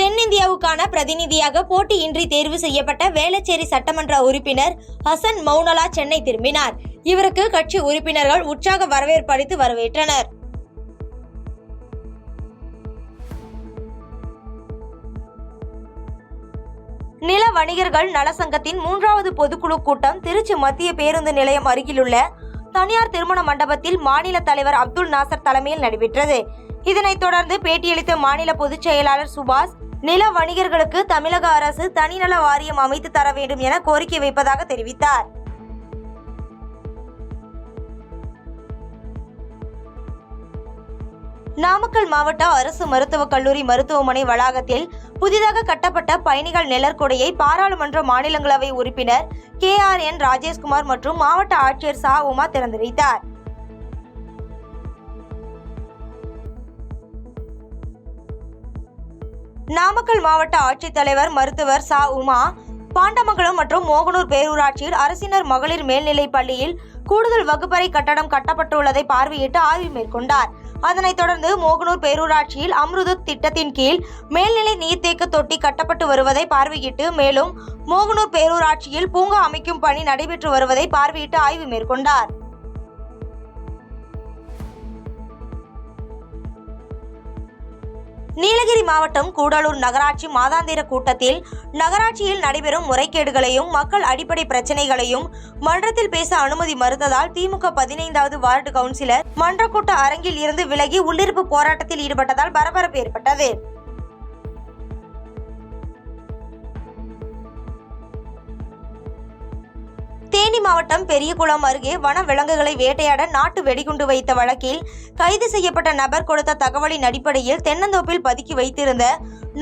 தென்னிந்தியாவுக்கான பிரதிநிதியாக போட்டியின்றி தேர்வு செய்யப்பட்ட வேளச்சேரி சட்டமன்ற உறுப்பினர் ஹசன் மௌனலா சென்னை திரும்பினார். இவருக்கு கட்சி உறுப்பினர்கள் உற்சாக வரவேற்பு அளித்து வரவேற்றனர். நில வணிகர்கள் நலசங்கத்தின் 3வது பொதுக்குழு கூட்டம் திருச்சி மத்திய பேருந்து நிலையம் அருகிலுள்ள தனியார் திருமண மண்டபத்தில் மாநில தலைவர் அப்துல் நாசர் தலைமையில் நடைபெற்றது. இதனைத் தொடர்ந்து பேட்டியளித்த மாநில பொதுச் செயலாளர் சுபாஷ், நில வணிகர்களுக்கு தமிழக அரசு தனிநல வாரியம் அமைத்து தர வேண்டும் என கோரிக்கை வைப்பதாக தெரிவித்தார். நாமக்கல் மாவட்ட அரசு மருத்துவக் கல்லூரி மருத்துவமனை வளாகத்தில் புதிதாக கட்டப்பட்ட பயணிகள் நிழற்குடையை பாராளுமன்ற மாநிலங்களவை உறுப்பினர் KRN ராஜேஷ்குமார் மற்றும் மாவட்ட ஆட்சியர் சா உமா திறந்து வைத்தார். நாமக்கல் மாவட்ட ஆட்சித்தலைவர் மருத்துவர் சா உமா பாண்டமங்கலம் மற்றும் மோகனூர் பேரூராட்சியில் அரசினர் மகளிர் மேல்நிலைப் பள்ளியில் கூடுதல் வகுப்பறை கட்டடம் கட்டப்பட்டுள்ளதை பார்வையிட்டு ஆய்வு மேற்கொண்டார். அதனைத் தொடர்ந்து மோகனூர் பேரூராட்சியில் அம்ருத் திட்டத்தின் கீழ் மேல்நிலை நீர்த்தேக்க தொட்டி கட்டப்பட்டு வருவதை பார்வையிட்டு, மேலும் மோகனூர் பேரூராட்சியில் பூங்கா அமைக்கும் பணி நடைபெற்று வருவதை பார்வையிட்டு ஆய்வு மேற்கொண்டார். நீலகிரி மாவட்டம் கூடலூர் நகராட்சி மாதாந்திர கூட்டத்தில் நகராட்சியில் நடைபெறும் முறைகேடுகளையும் மக்கள் அடிப்படை பிரச்சனைகளையும் மன்றத்தில் பேச அனுமதி மறுத்ததால் திமுக 15வது வார்டு கவுன்சிலர் மன்ற கூட்ட அரங்கில் இருந்து விலகி உள்ளிருப்பு போராட்டத்தில் ஈடுபட்டதால் பரபரப்பு ஏற்பட்டது. தேனி மாவட்டம் பெரியகுளம் அருகே வன விலங்குகளை வேட்டையாட நாட்டு வெடிகுண்டு வைத்த வழக்கில் கைது செய்யப்பட்ட நபர் கொடுத்த தகவலின் அடிப்படையில் தென்னந்தோப்பில் பதுக்கி வைத்திருந்த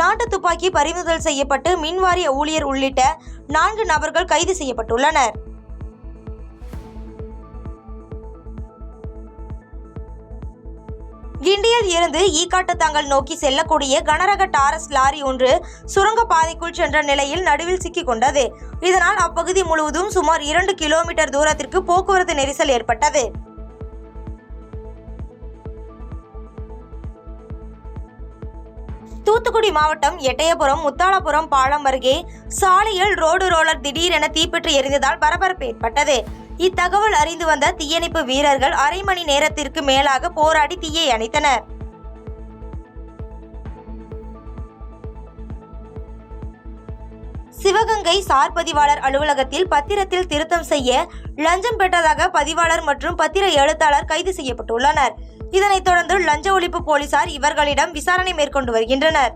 நாட்டு துப்பாக்கி பறிமுதல் செய்யப்பட்டு மின்வாரிய ஊழியர் உள்ளிட்ட 4 நபர்கள் கைது செய்யப்பட்டுள்ளனர். கிண்டியில் இருந்து ஈக்காட்டுத்தாங்கல் நோக்கி செல்லக்கூடிய கனரக டாரஸ் லாரி ஒன்று சுரங்க பாதைக்குள் சென்ற நிலையில் நடுவில் சிக்கிக் கொண்டது. இதனால் அப்பகுதி முழுவதும் சுமார் 2 கிலோமீட்டர் தூரத்திற்கு போக்குவரத்து நெரிசல் ஏற்பட்டது. தூத்துக்குடி மாவட்டம் எட்டயபுரம் முத்தாளபுரம் பாலம் அருகே சாலையில் ரோடு ரோலர் திடீரென தீப்பற்றி எரிந்ததால் பரபரப்பு ஏற்பட்டது. இத்தகவல் அறிந்து வந்த தீயணைப்பு வீரர்கள் அரை மணி நேரத்திற்கு மேலாக போராடி தீயை அணைத்தனர். சிவகங்கை சார் பதிவாளர் அலுவலகத்தில் பத்திரத்தில் திருத்தம் செய்ய லஞ்சம் பெற்றதாக பதிவாளர் மற்றும் பத்திர எழுத்தாளர் கைது செய்யப்பட்டுள்ளனர். இதனைத் தொடர்ந்து லஞ்ச ஒழிப்பு போலீசார் இவர்களிடம் விசாரணை மேற்கொண்டு வருகின்றனர்.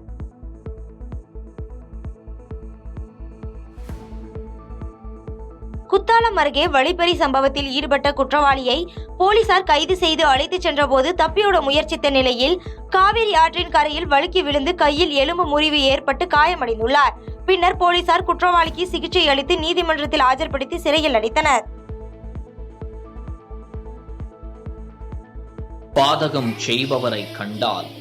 குத்தாலம் அருகே வழிப்பறி சம்பவத்தில் ஈடுபட்ட குற்றவாளியை போலீசார் கைது செய்து அழைத்துச் சென்றபோது தப்பியோட முயற்சித்த நிலையில் காவிரி ஆற்றின் கரையில் வழுக்கி விழுந்து கையில் எலும்பு முறிவு ஏற்பட்டு காயமடைந்துள்ளார். பின்னர் போலீசார் குற்றவாளிக்கு சிகிச்சை அளித்து நீதிமன்றத்தில் ஆஜர்படுத்தி சிறையில் அடைத்தனர். பாதகம் செய்பவரை கண்டால்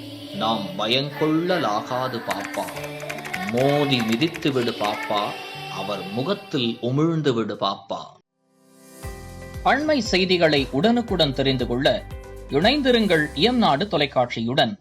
நாம் பயங்கொள்ளலாகாது பாப்பா, மோதி மிதித்து விடு பாப்பா, அவர் முகத்தில் உமிழ்ந்து விடு பாப்பா. அண்மை செய்திகளை உடனுக்குடன் தெரிந்து கொள்ள இணைந்திருங்கள் இயம்நாடு தொலைக்காட்சியுடன்.